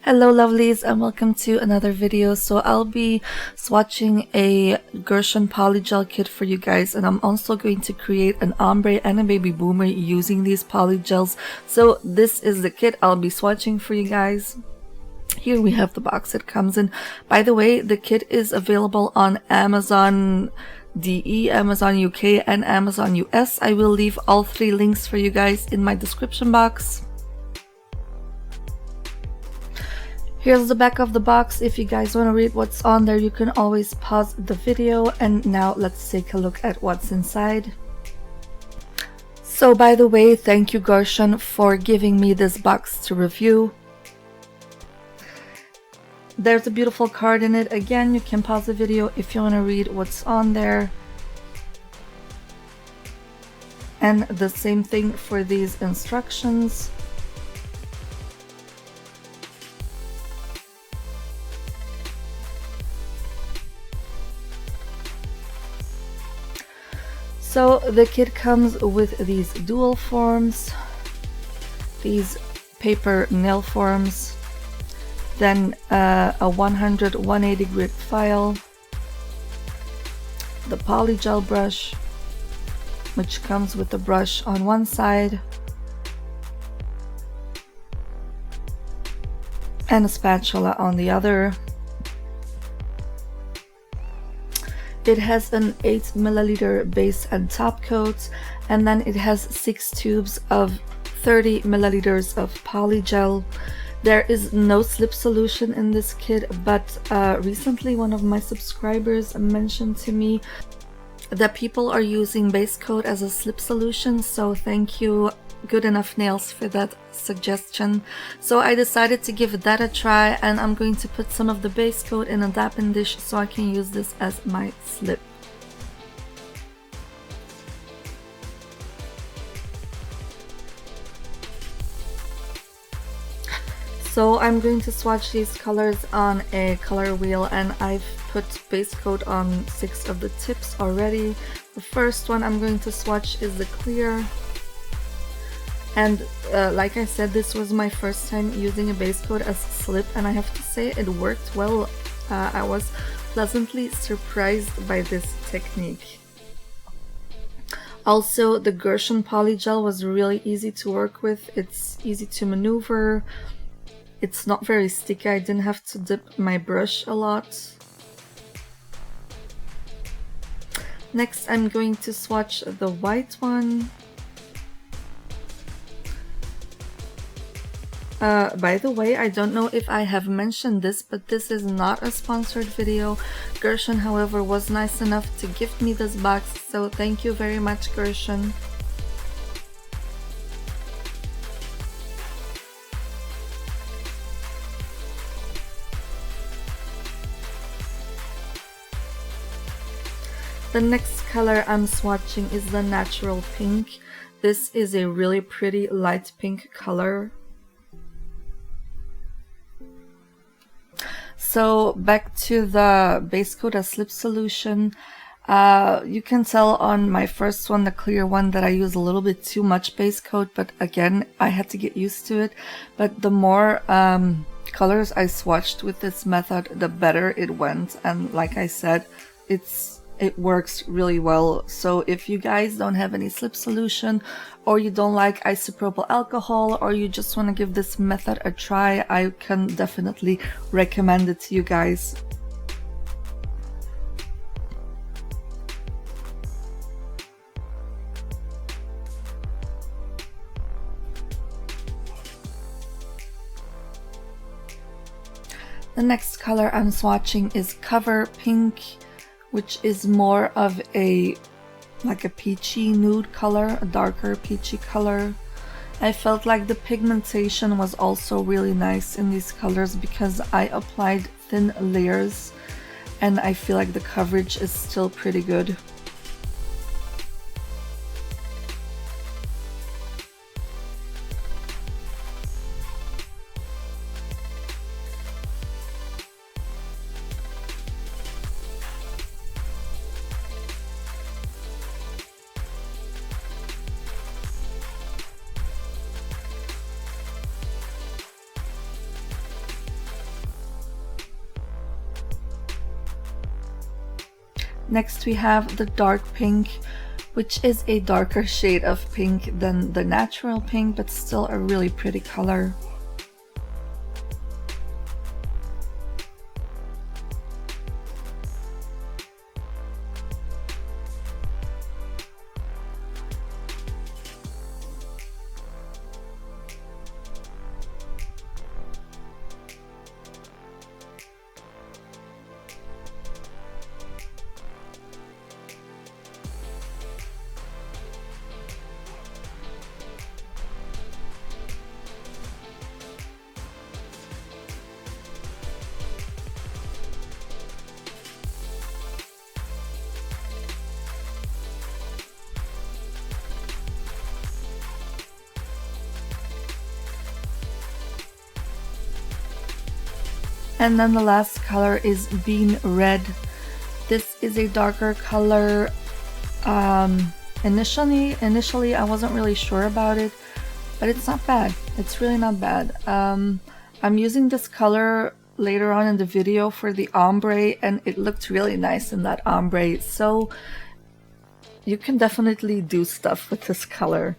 Hello lovelies and welcome to another video. So I'll be swatching a Gershion polygel kit for you guys, and I'm also going to create an ombre and a baby boomer using these polygels. So this is the kit I'll be swatching for you guys. Here we have the box it comes in. By the way, the kit is available on Amazon DE, Amazon UK and Amazon US. I will leave all three links for you guys in my description box. Here's the back of the box. If you guys want to read what's on there, you can always pause the video. And now let's take a look at what's inside. So by the way, thank you Gershion for giving me this box to review. There's a beautiful card in it. Again, you can pause the video if you want to read what's on there. And the same thing for these instructions. So the kit comes with these dual forms, these paper nail forms, then a 100-180 grit file, the polygel brush, which comes with the brush on one side, and a spatula on the other. It has an 8 milliliter base and top coat, and then it has 6 tubes of 30 milliliters of polygel. There is no slip solution in this kit, but recently one of my subscribers mentioned to me that people are using base coat as a slip solution, so thank you Good Enough Nails for that suggestion. So I decided to give that a try, and I'm going to put some of the base coat in a dappen dish so I can use this as my slip. So I'm going to swatch these colors on a color wheel, and I've put base coat on 6 of the tips already. The first one I'm going to swatch is the clear. And like I said, this was my first time using a base coat as slip, and I have to say it worked well. I was pleasantly surprised by this technique. Also, the Gershion polygel was really easy to work with. It's easy to maneuver. It's not very sticky. I didn't have to dip my brush a lot. Next, I'm going to swatch the white one. By the way, I don't know if I have mentioned this, but this is not a sponsored video. Gershion, however, was nice enough to gift me this box, so thank you very much, Gershion. The next color I'm swatching is the natural pink. This is a really pretty light pink color. So back to the base coat as slip solution. You can tell on my first one, the clear one, that I use a little bit too much base coat, but again, I had to get used to it. But the more colors I swatched with this method, the better it went. And like I said, it works really well. So if you guys don't have any slip solution, or you don't like isopropyl alcohol, or you just want to give this method a try, I can definitely recommend it to you guys. The next color I'm swatching is Cover Pink, which is more of a peachy nude color, a darker peachy color. I felt like the pigmentation was also really nice in these colors because I applied thin layers, and I feel like the coverage is still pretty good. Next we have the dark pink, which is a darker shade of pink than the natural pink, but still a really pretty color. And then the last color is Bean Red. This is a darker color. Initially I wasn't really sure about it, but it's not bad. It's really not bad. I'm using this color later on in the video for the ombre, and it looked really nice in that ombre, so you can definitely do stuff with this color.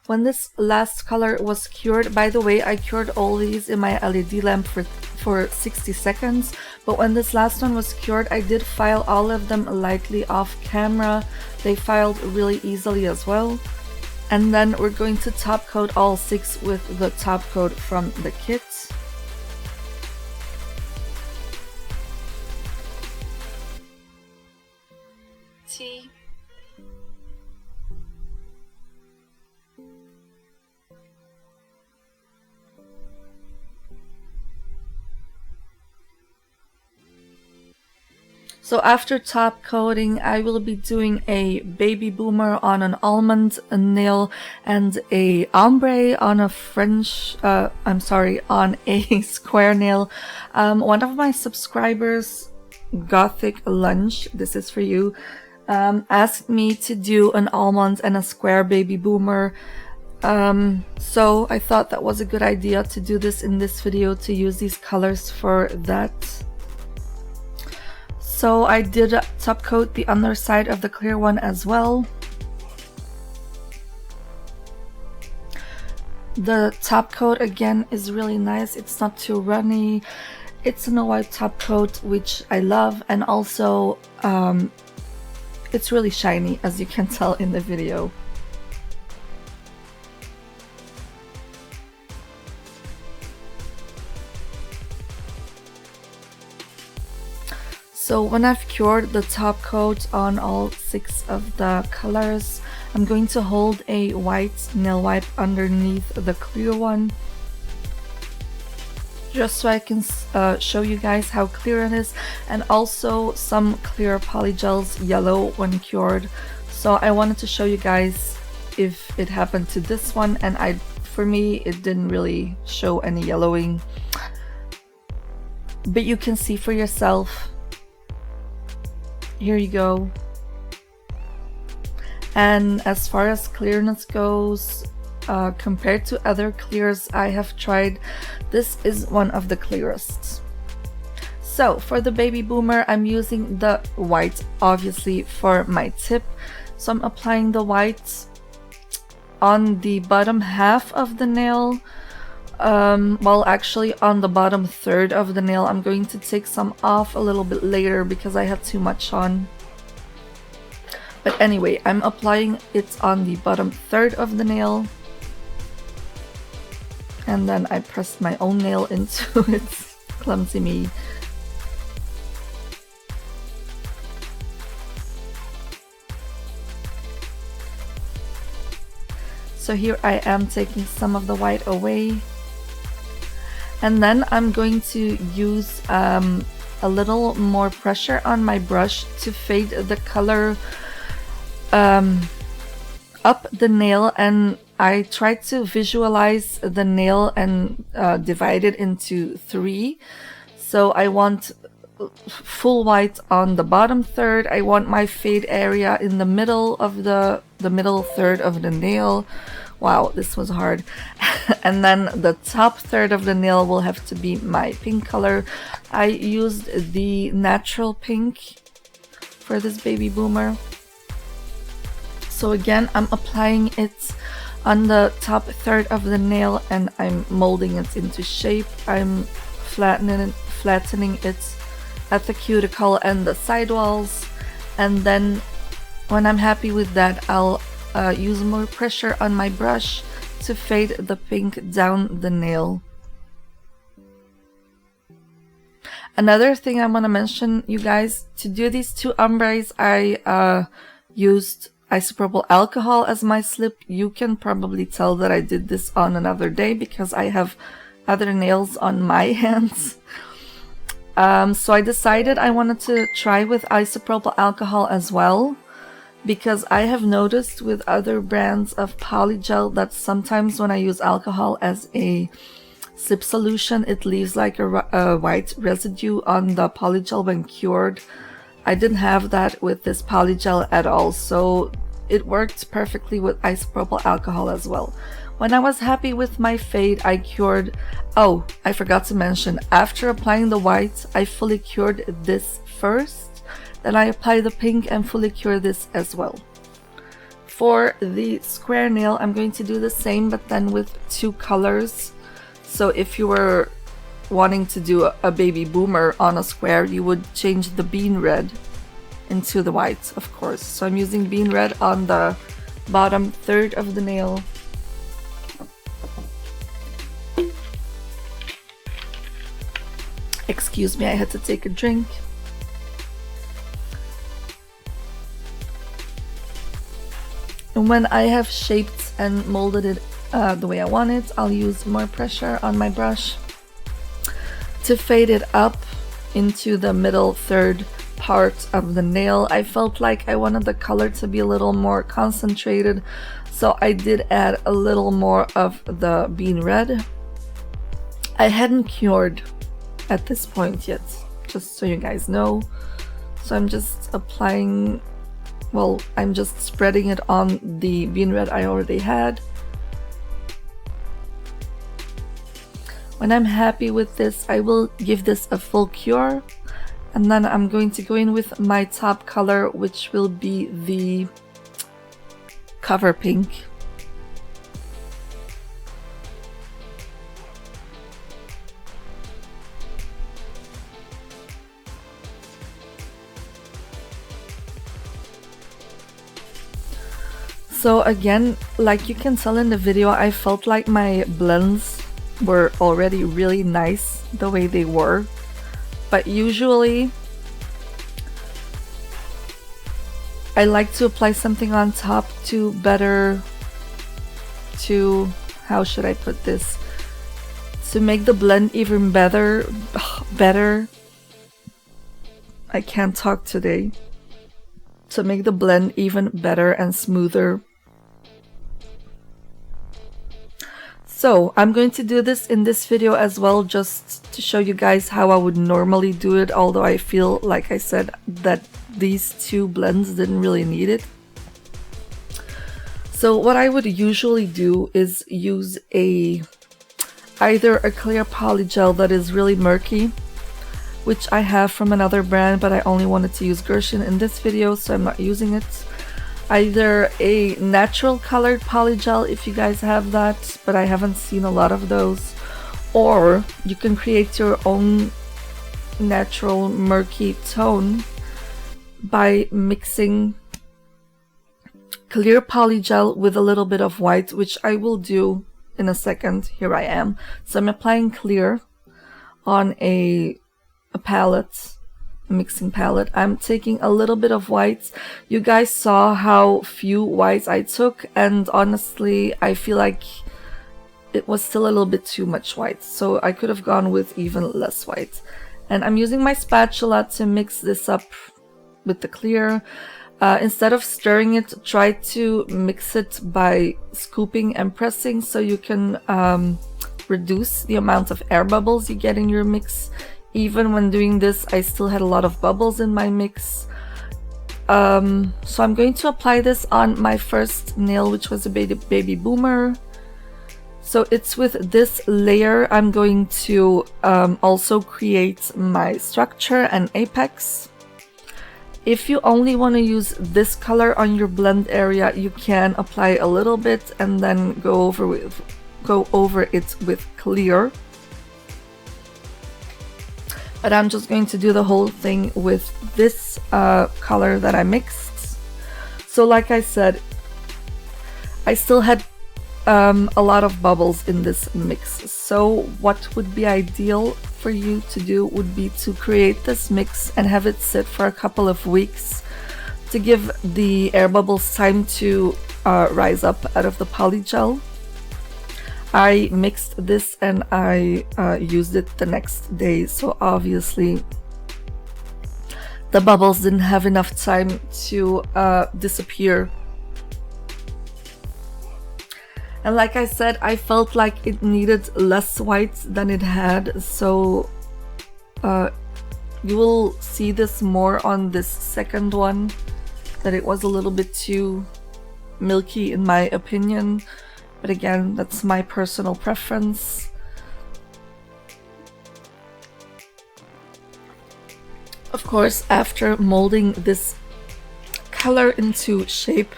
When this last color was cured, by the way, I cured all these in my LED lamp for 60 seconds, but when this last one was cured, I did file all of them lightly off camera. They filed really easily as well. And then we're going to top coat all 6 with the top coat from the kit. T. So after top coating, I will be doing a baby boomer on an almond nail and a ombre on a on a square nail. One of my subscribers, Gothic Lunch, this is for you, asked me to do an almond and a square baby boomer. So I thought that was a good idea to do this in this video, to use these colors for that. So I did top coat the underside of the clear one as well. The top coat again is really nice. It's not too runny. It's a white top coat, which I love, and also it's really shiny, as you can tell in the video. So when I've cured the top coat on all 6 of the colors, I'm going to hold a white nail wipe underneath the clear one, just so I can show you guys how clear it is, and also some clear polygels yellow when cured. So I wanted to show you guys if it happened to this one, and for me it didn't really show any yellowing, but you can see for yourself. Here you go. And as far as clearness goes, compared to other clears I have tried, this is one of the clearest. So for the baby boomer, I'm using the white obviously for my tip. So I'm applying the white on the bottom half of the nail. Well, actually on the bottom third of the nail. I'm going to take some off a little bit later because I had too much on. But anyway, I'm applying it on the bottom third of the nail. And then I pressed my own nail into it. Clumsy me. So here I am taking some of the white away. And then I'm going to use a little more pressure on my brush to fade the color up the nail, and I tried to visualize the nail and divide it into 3. So I want full white on the bottom third. I want my fade area in the middle of the middle third of the nail. Wow, this was hard. And then the top third of the nail will have to be my pink color. I used the natural pink for this baby boomer. So again, I'm applying it on the top third of the nail and I'm molding it into shape. I'm flattening it at the cuticle and the sidewalls, and then when I'm happy with that, I'll use more pressure on my brush to fade the pink down the nail. Another thing I want to mention, you guys, to do these two ombres, I used isopropyl alcohol as my slip. You can probably tell that I did this on another day because I have other nails on my hands. So I decided I wanted to try with isopropyl alcohol as well, because I have noticed with other brands of polygel that sometimes when I use alcohol as a slip solution, it leaves like a white residue on the polygel when cured. I didn't have that with this polygel at all, so it worked perfectly with isopropyl alcohol as well. When I was happy with my fade, I cured... Oh, I forgot to mention, after applying the white, I fully cured this first. Then I apply the pink and fully cure this as well. For the square nail, I'm going to do the same, but then with two colors. So if you were wanting to do a baby boomer on a square, you would change the bean red into the white, of course. So I'm using bean red on the bottom third of the nail. Excuse me, I had to take a drink. And when I have shaped and molded it the way I want it, I'll use more pressure on my brush to fade it up into the middle third part of the nail. I felt like I wanted the color to be a little more concentrated, so I did add a little more of the bean red. I hadn't cured at this point yet, just so you guys know. So I'm just applying, well, I'm just spreading it on the bean red I already had. When I'm happy with this, I will give this a full cure, and then I'm going to go in with my top color, which will be the cover pink. So again, like you can tell in the video, I felt like my blends were already really nice the way they were, but usually I like to apply something on top to how should I put this, to make the blend even better. I can't talk today. To make the blend even better and smoother. So I'm going to do this in this video as well, just to show you guys how I would normally do it, although I feel, like I said, that these two blends didn't really need it. So what I would usually do is use either a clear polygel that is really murky, which I have from another brand, but I only wanted to use Gershion in this video, so I'm not using it. Either a natural colored polygel if you guys have that, but I haven't seen a lot of those, or you can create your own natural murky tone by mixing clear polygel with a little bit of white, which I will do in a second. Here I am. So I'm applying clear on a palette, mixing palette. I'm taking a little bit of whites. You guys saw how few whites I took, and honestly I feel like it was still a little bit too much white, so I could have gone with even less white. And I'm using my spatula to mix this up with the clear. Instead of stirring it, try to mix it by scooping and pressing, so you can reduce the amount of air bubbles you get in your mix even when doing this, I still had a lot of bubbles in my mix. So I'm going to apply this on my first nail, which was a baby boomer. So it's with this layer I'm going to also create my structure and apex. If you only want to use this color on your blend area, you can apply a little bit and then go over it with clear. But I'm just going to do the whole thing with this color that I mixed. So like I said, I still had a lot of bubbles in this mix. So what would be ideal for you to do would be to create this mix and have it sit for a couple of weeks to give the air bubbles time to rise up out of the polygel. I mixed this and I used it the next day, so obviously the bubbles didn't have enough time to disappear. And like I said, I felt like it needed less white than it had, so you will see this more on this second one, that it was a little bit too milky in my opinion. But again, that's my personal preference. Of course, after molding this color into shape,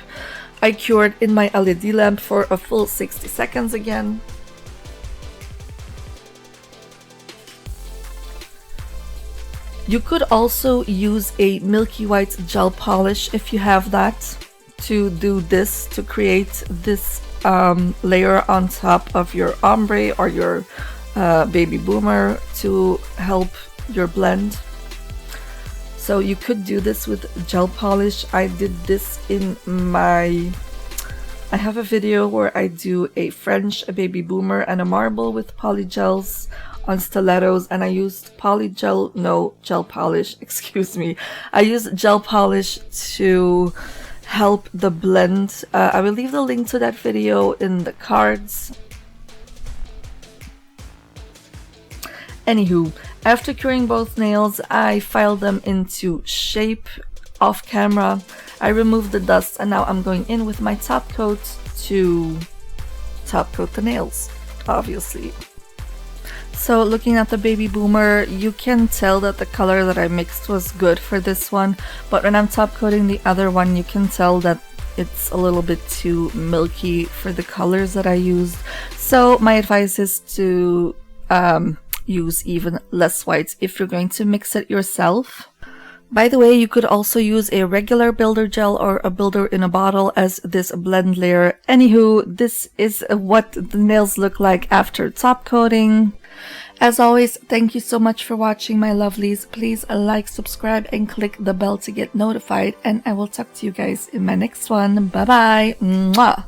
I cured in my LED lamp for a full 60 seconds again. You could also use a milky white gel polish if you have that to do this, to create this layer on top of your ombre or your baby boomer to help your blend. So you could do this with gel polish. I did this in my... I have a video where I do a French, a baby boomer, and a marble with polygels on stilettos, and I used gel polish, excuse me. I used gel polish to help the blend. I will leave the link to that video in the cards. Anywho, after curing both nails, I filed them into shape off camera. I removed the dust and now I'm going in with my top coat to top coat the nails, obviously. So looking at the baby boomer, you can tell that the color that I mixed was good for this one, but when I'm top coating the other one, you can tell that it's a little bit too milky for the colors that I used. So my advice is to use even less whites if you're going to mix it yourself. By the way, you could also use a regular builder gel or a builder in a bottle as this blend layer. Anywho, this is what the nails look like after top coating. As always, thank you so much for watching, my lovelies. Please like, subscribe, and click the bell to get notified, and I will talk to you guys in my next one. Bye bye. Mwah.